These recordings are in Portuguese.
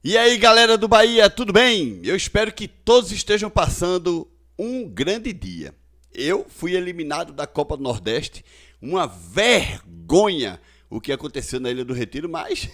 E aí, galera do Bahia, tudo bem? Eu espero que todos estejam passando um grande dia. Eu fui eliminado da Copa do Nordeste, uma vergonha o que aconteceu na Ilha do Retiro, mas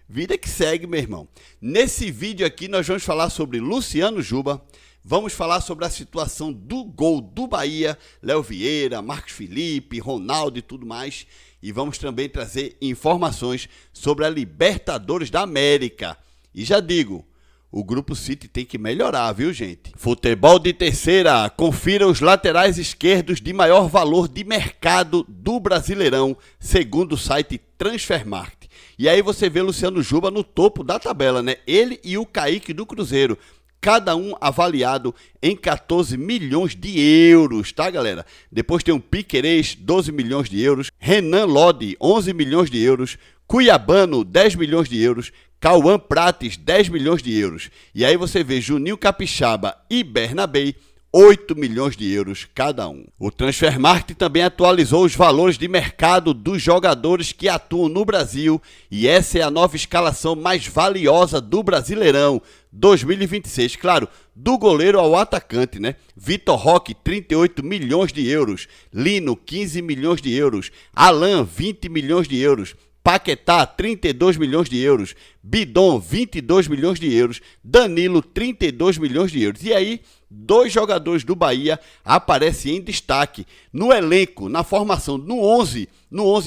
vida que segue, meu irmão. Nesse vídeo aqui nós vamos falar sobre Luciano Juba, vamos falar sobre a situação do gol do Bahia, Léo Vieira, Marcos Felipe, Ronaldo e tudo mais. E vamos também trazer informações sobre a Libertadores da América. E já digo, o Grupo City tem que melhorar, viu, gente? Futebol de terceira, confira os laterais esquerdos de maior valor de mercado do Brasileirão, segundo o site Transfermarkt. E aí você vê Luciano Juba no topo da tabela, né? Ele e o Kaique do Cruzeiro, cada um avaliado em 14 milhões de euros, tá, galera? Depois tem o Piquerez, 12 milhões de euros, Renan Lodi, 11 milhões de euros, Cuiabano, 10 milhões de euros, Cauã Prates, 10 milhões de euros. E aí você vê Juninho Capixaba e Bernabei, 8 milhões de euros cada um. O Transfermarkt também atualizou os valores de mercado dos jogadores que atuam no Brasil e essa é a nova escalação mais valiosa do Brasileirão 2026. Claro, do goleiro ao atacante, né? Vitor Roque, 38 milhões de euros. Lino, 15 milhões de euros. Alan, 20 milhões de euros. Paquetá, 32 milhões de euros. Bidon, 22 milhões de euros. Danilo, 32 milhões de euros. E aí, dois jogadores do Bahia aparecem em destaque no elenco, na formação, no 11,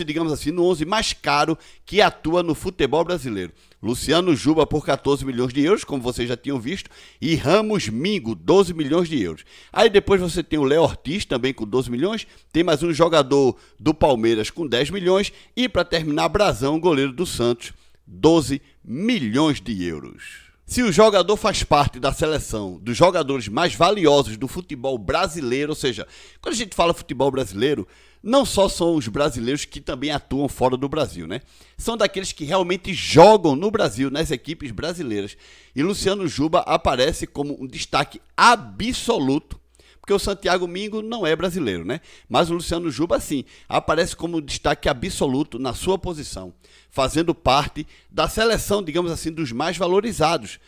digamos assim, no 11 mais caro que atua no futebol brasileiro. Luciano Juba por 14 milhões de euros, como vocês já tinham visto, e Ramos Mingo, 12 milhões de euros. Aí depois você tem o Léo Ortiz, também com 12 milhões, tem mais um jogador do Palmeiras com 10 milhões, e para terminar, Brazão, goleiro do Santos, 12 milhões de euros. Se o jogador faz parte da seleção dos jogadores mais valiosos do futebol brasileiro, ou seja, quando a gente fala futebol brasileiro, não só são os brasileiros que também atuam fora do Brasil, né? São daqueles que realmente jogam no Brasil, nas equipes brasileiras. E Luciano Juba aparece como um destaque absoluto, porque o Santiago Mingo não é brasileiro, né? Mas o Luciano Juba, sim, aparece como destaque absoluto na sua posição, fazendo parte da seleção, digamos assim, dos mais valorizados.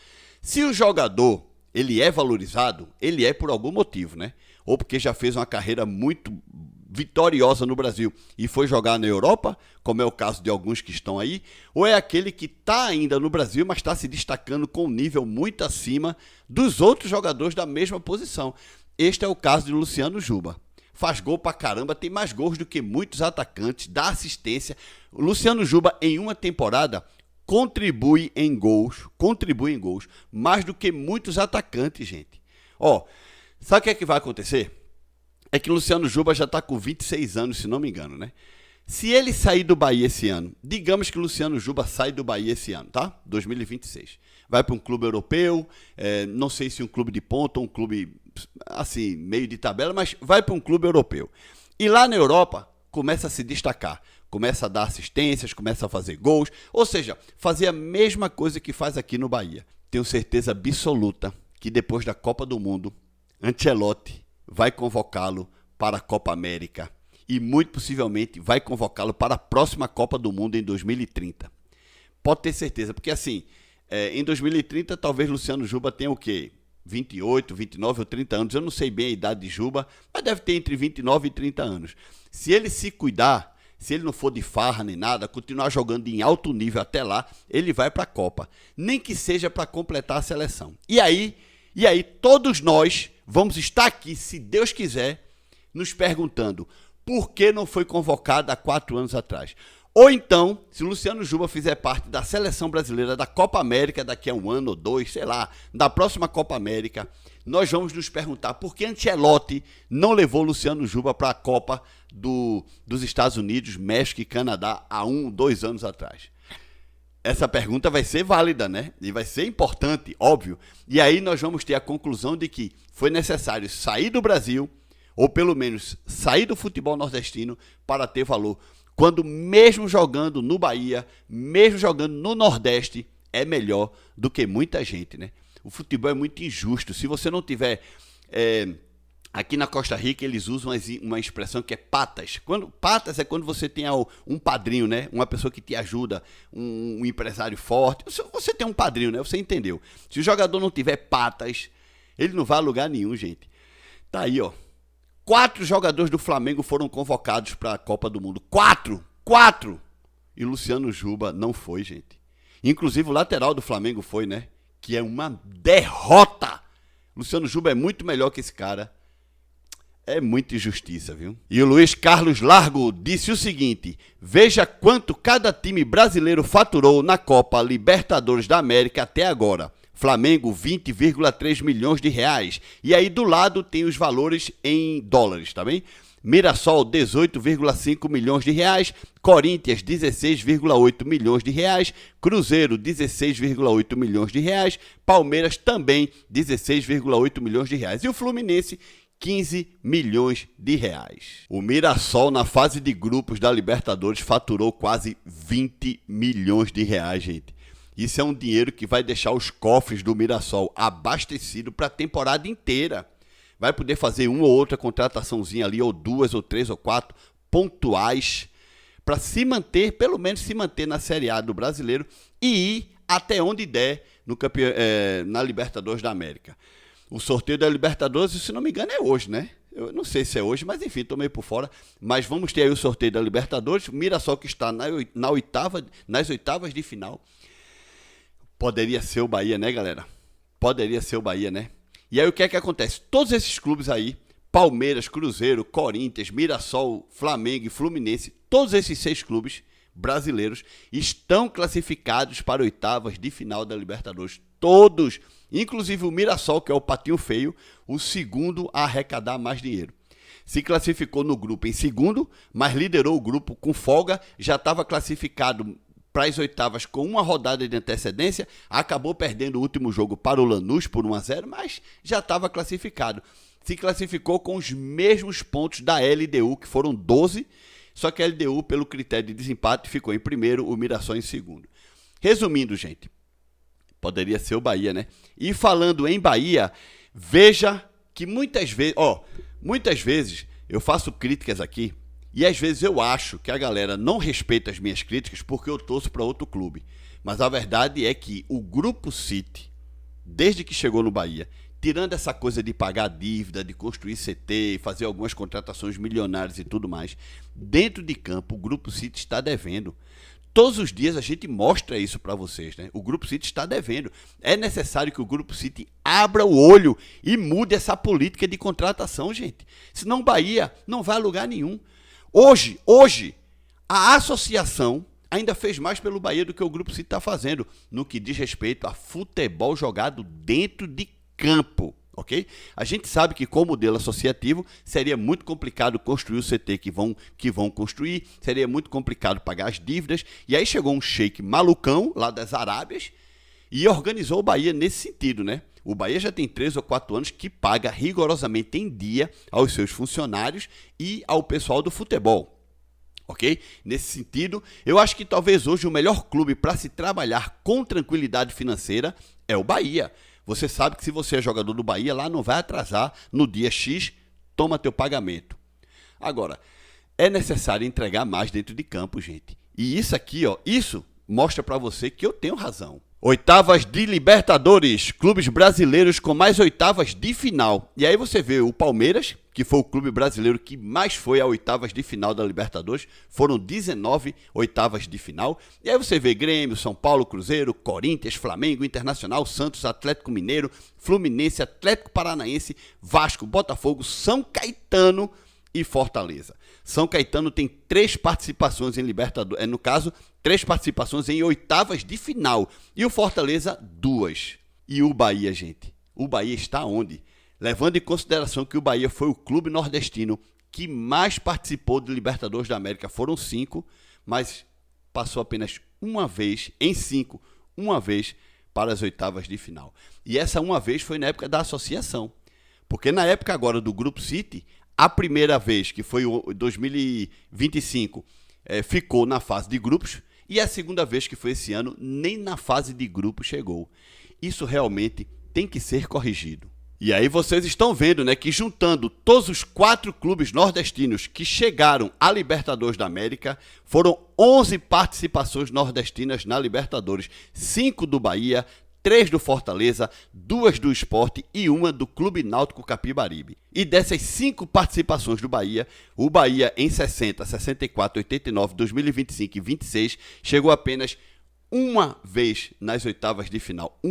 Se o jogador, ele é valorizado, ele é por algum motivo, né? Ou porque já fez uma carreira muito vitoriosa no Brasil e foi jogar na Europa, como é o caso de alguns que estão aí, ou é aquele que está ainda no Brasil, mas está se destacando com um nível muito acima dos outros jogadores da mesma posição. Este é o caso de Luciano Juba. Faz gol pra caramba, tem mais gols do que muitos atacantes, dá assistência. O Luciano Juba, em uma temporada, contribui em gols, mais do que muitos atacantes, gente. Ó, sabe o que é que vai acontecer? É que Luciano Juba já está com 26 anos, se não me engano, né? Se ele sair do Bahia esse ano, digamos que Luciano Juba sai do Bahia esse ano, tá? 2026. Vai para um clube europeu, não sei se um clube de ponta ou um clube, assim, meio de tabela, mas vai para um clube europeu. E lá na Europa, começa a se destacar, começa a dar assistências, começa a fazer gols, ou seja, fazer a mesma coisa que faz aqui no Bahia. Tenho certeza absoluta que depois da Copa do Mundo, Ancelotti vai convocá-lo para a Copa América e muito possivelmente vai convocá-lo para a próxima Copa do Mundo em 2030. Pode ter certeza, porque assim, em 2030 talvez Luciano Juba tenha o quê? 28, 29 ou 30 anos, eu não sei bem a idade de Juba, mas deve ter entre 29 e 30 anos. Se ele se cuidar, se ele não for de farra nem nada, continuar jogando em alto nível até lá, ele vai para a Copa, nem que seja para completar a seleção. E aí todos nós vamos estar aqui, se Deus quiser, nos perguntando por que não foi convocado há 4 anos atrás. Ou então, se o Luciano Juba fizer parte da seleção brasileira da Copa América daqui a 1 ano ou 2, sei lá, da próxima Copa América, nós vamos nos perguntar por que Ancelotti não levou Luciano Juba para a Copa dos Estados Unidos, México e Canadá há 1, 2 anos atrás. Essa pergunta vai ser válida, né? E vai ser importante, óbvio. E aí nós vamos ter a conclusão de que foi necessário sair do Brasil, ou pelo menos sair do futebol nordestino para ter valor. Quando mesmo jogando no Bahia, mesmo jogando no Nordeste, é melhor do que muita gente, né? O futebol é muito injusto. Se você não tiver Aqui na Costa Rica eles usam uma expressão que é patas. Patas é quando você tem um padrinho, né? Uma pessoa que te ajuda, um empresário forte. Você tem um padrinho, né? Você entendeu. Se o jogador não tiver patas, ele não vai a lugar nenhum, gente. Tá aí, ó. 4 jogadores do Flamengo foram convocados para a Copa do Mundo. 4! E Luciano Juba não foi, gente. Inclusive o lateral do Flamengo foi, né? Que é uma derrota. Luciano Juba é muito melhor que esse cara. É muita injustiça, viu? E o Luiz Carlos Largo disse o seguinte: veja quanto cada time brasileiro faturou na Copa Libertadores da América até agora. Flamengo, 20,3 milhões de reais. E aí do lado tem os valores em dólares, tá bem? Mirassol, 18,5 milhões de reais. Corinthians, 16,8 milhões de reais. Cruzeiro, 16,8 milhões de reais. Palmeiras também, 16,8 milhões de reais. E o Fluminense, 15 milhões de reais. O Mirassol, na fase de grupos da Libertadores, faturou quase 20 milhões de reais, gente. Isso é um dinheiro que vai deixar os cofres do Mirassol abastecidos para a temporada inteira. Vai poder fazer uma ou outra contrataçãozinha ali, ou 2, ou 3, ou 4 pontuais, para se manter, pelo menos se manter na Série A do Brasileiro e ir até onde der na Libertadores da América. O sorteio da Libertadores, se não me engano, é hoje, né? Eu não sei se é hoje, mas enfim, estou meio por fora. Mas vamos ter aí o sorteio da Libertadores. O Mirassol que está nas oitavas de final. Poderia ser o Bahia, né, galera? Poderia ser o Bahia, né? E aí o que é que acontece? Todos esses clubes aí, Palmeiras, Cruzeiro, Corinthians, Mirassol, Flamengo e Fluminense, todos esses 6 clubes brasileiros estão classificados para oitavas de final da Libertadores. Todos, inclusive o Mirassol, que é o patinho feio, o segundo a arrecadar mais dinheiro. Se classificou no grupo em segundo, mas liderou o grupo com folga, já estava classificado para as oitavas com uma rodada de antecedência, acabou perdendo o último jogo para o Lanús por 1-0, mas já estava classificado. Se classificou com os mesmos pontos da LDU, que foram 12, só que a LDU, pelo critério de desempate, ficou em primeiro, o Mirassol em segundo. Resumindo, gente, poderia ser o Bahia, né? E falando em Bahia, veja que muitas vezes eu faço críticas aqui, e às vezes eu acho que a galera não respeita as minhas críticas porque eu torço para outro clube. Mas a verdade é que o Grupo City, desde que chegou no Bahia, tirando essa coisa de pagar dívida, de construir CT, fazer algumas contratações milionárias e tudo mais, dentro de campo o Grupo City está devendo. Todos os dias a gente mostra isso para vocês, né? O Grupo City está devendo. É necessário que o Grupo City abra o olho e mude essa política de contratação, gente. Senão o Bahia não vai a lugar nenhum. Hoje, a associação ainda fez mais pelo Bahia do que o Grupo City está fazendo no que diz respeito a futebol jogado dentro de campo, ok? A gente sabe que com o modelo associativo seria muito complicado construir o CT que vão construir, seria muito complicado pagar as dívidas, e aí chegou um sheik malucão lá das Arábias e organizou o Bahia nesse sentido, né? O Bahia já tem 3 ou 4 anos que paga rigorosamente em dia aos seus funcionários e ao pessoal do futebol, ok? Nesse sentido, eu acho que talvez hoje o melhor clube para se trabalhar com tranquilidade financeira é o Bahia. Você sabe que se você é jogador do Bahia, lá não vai atrasar, no dia X, toma teu pagamento. Agora, é necessário entregar mais dentro de campo, gente. E isso aqui, ó, isso mostra para você que eu tenho razão. Oitavas de Libertadores, clubes brasileiros com mais oitavas de final. E aí você vê o Palmeiras, que foi o clube brasileiro que mais foi a oitavas de final da Libertadores, foram 19 oitavas de final. E aí você vê Grêmio, São Paulo, Cruzeiro, Corinthians, Flamengo, Internacional, Santos, Atlético Mineiro, Fluminense, Atlético Paranaense, Vasco, Botafogo, São Caetano e Fortaleza. São Caetano tem 3 participações em Libertadores, no caso, 3 participações em oitavas de final. E o Fortaleza, 2. E o Bahia, gente? O Bahia está onde? Levando em consideração que o Bahia foi o clube nordestino que mais participou de Libertadores da América, foram 5, mas passou apenas uma vez, em 5, uma vez para as oitavas de final. E essa uma vez foi na época da associação. Porque na época agora do Grupo City, a primeira vez, que foi o 2025, ficou na fase de grupos, e a segunda vez, que foi esse ano, nem na fase de grupos chegou. Isso realmente tem que ser corrigido. E aí vocês estão vendo, né, que juntando todos os 4 clubes nordestinos que chegaram à Libertadores da América, foram 11 participações nordestinas na Libertadores, 5 do Bahia, 3 do Fortaleza, 2 do Sport e 1 do Clube Náutico Capibaribe. E dessas 5 participações do Bahia, o Bahia em 60, 64, 89, 2025 e 26 chegou apenas uma vez nas oitavas de final.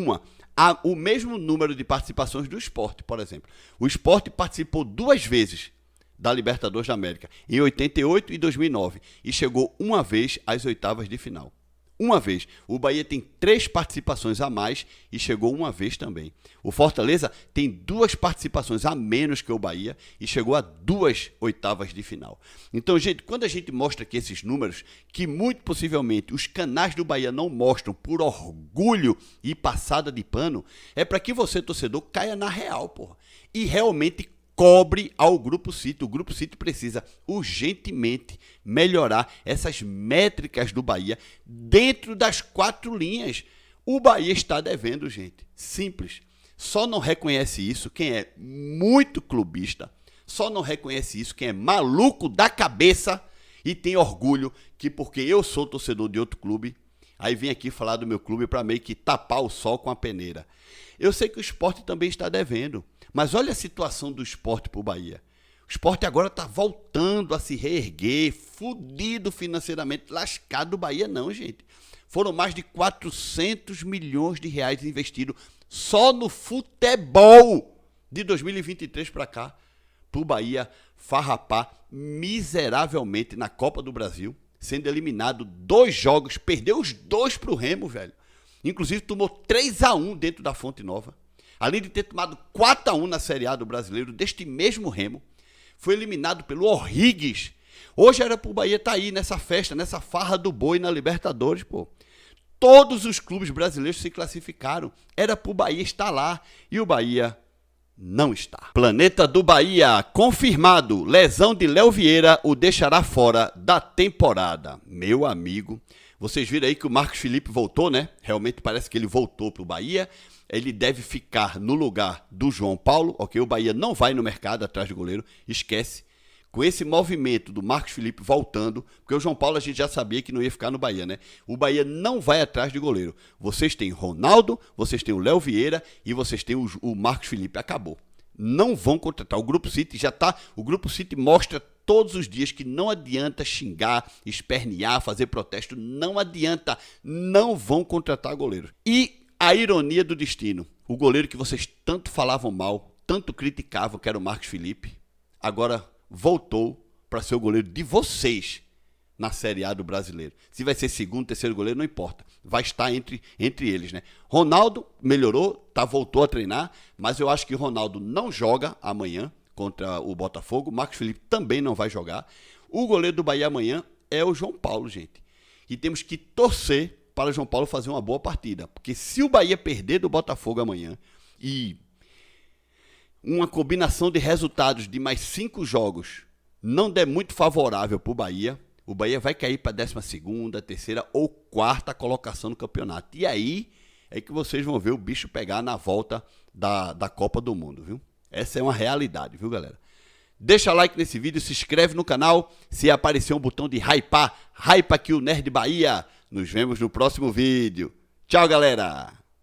Há o mesmo número de participações do Sport, por exemplo. O Sport participou 2 vezes da Libertadores da América, em 88 e 2009, e chegou uma vez às oitavas de final. Uma vez. O Bahia tem 3 participações a mais e chegou uma vez também. O Fortaleza tem 2 participações a menos que o Bahia e chegou a 2 oitavas de final. Então, gente, quando a gente mostra aqui esses números, que muito possivelmente os canais do Bahia não mostram por orgulho e passada de pano, é para que você, torcedor, caia na real, porra. E realmente cobre ao Grupo City. O Grupo City precisa urgentemente melhorar essas métricas do Bahia dentro das 4 linhas. O Bahia está devendo, gente. Simples. Só não reconhece isso quem é muito clubista, só não reconhece isso quem é maluco da cabeça e tem orgulho que porque eu sou torcedor de outro clube, aí vem aqui falar do meu clube para meio que tapar o sol com a peneira. Eu sei que o Sport também está devendo, mas olha a situação do Sport para o Bahia. O Sport agora está voltando a se reerguer, fudido financeiramente, lascado. Do Bahia não, gente. Foram mais de 400 milhões de reais investidos só no futebol de 2023 para cá, para o Bahia farrapar miseravelmente na Copa do Brasil, sendo eliminado 2 jogos, perdeu os 2 para o Remo, velho. Inclusive tomou 3-1 dentro da Fonte Nova. Além de ter tomado 4-1 na Série A do Brasileiro, deste mesmo Remo, foi eliminado pelo O'Higgins. Hoje era pro Bahia estar aí nessa festa, nessa farra do boi na Libertadores, pô. Todos os clubes brasileiros se classificaram. Era pro Bahia estar lá. E o Bahia não está. Planeta do Bahia, confirmado. Lesão de Léo Vieira o deixará fora da temporada. Meu amigo, vocês viram aí que o Marcos Felipe voltou, né? Realmente parece que ele voltou pro Bahia. Ele deve ficar no lugar do João Paulo, ok? O Bahia não vai no mercado atrás de goleiro, esquece. Com esse movimento do Marcos Felipe voltando, porque o João Paulo a gente já sabia que não ia ficar no Bahia, né? O Bahia não vai atrás de goleiro. Vocês têm Ronaldo, vocês têm o Léo Vieira e vocês têm o Marcos Felipe. Acabou. Não vão contratar. O Grupo City já está... O Grupo City mostra todos os dias que não adianta xingar, espernear, fazer protesto. Não adianta. Não vão contratar goleiro. E a ironia do destino. O goleiro que vocês tanto falavam mal, tanto criticavam, que era o Marcos Felipe, agora voltou para ser o goleiro de vocês na Série A do Brasileiro. Se vai ser segundo, terceiro goleiro, não importa. Vai estar entre eles, né? Ronaldo melhorou, voltou a treinar, mas eu acho que Ronaldo não joga amanhã contra o Botafogo. Marcos Felipe também não vai jogar. O goleiro do Bahia amanhã é o João Paulo, gente. E temos que torcer para o João Paulo fazer uma boa partida. Porque se o Bahia perder do Botafogo amanhã e uma combinação de resultados de mais 5 jogos não der muito favorável para o Bahia vai cair para a 12ª, terceira ou 4ª colocação no campeonato. E aí é que vocês vão ver o bicho pegar na volta da Copa do Mundo, viu? Essa é uma realidade, viu, galera? Deixa like nesse vídeo, se inscreve no canal. Se aparecer um botão de hypa aqui o Nerd Bahia. Nos vemos no próximo vídeo. Tchau, galera!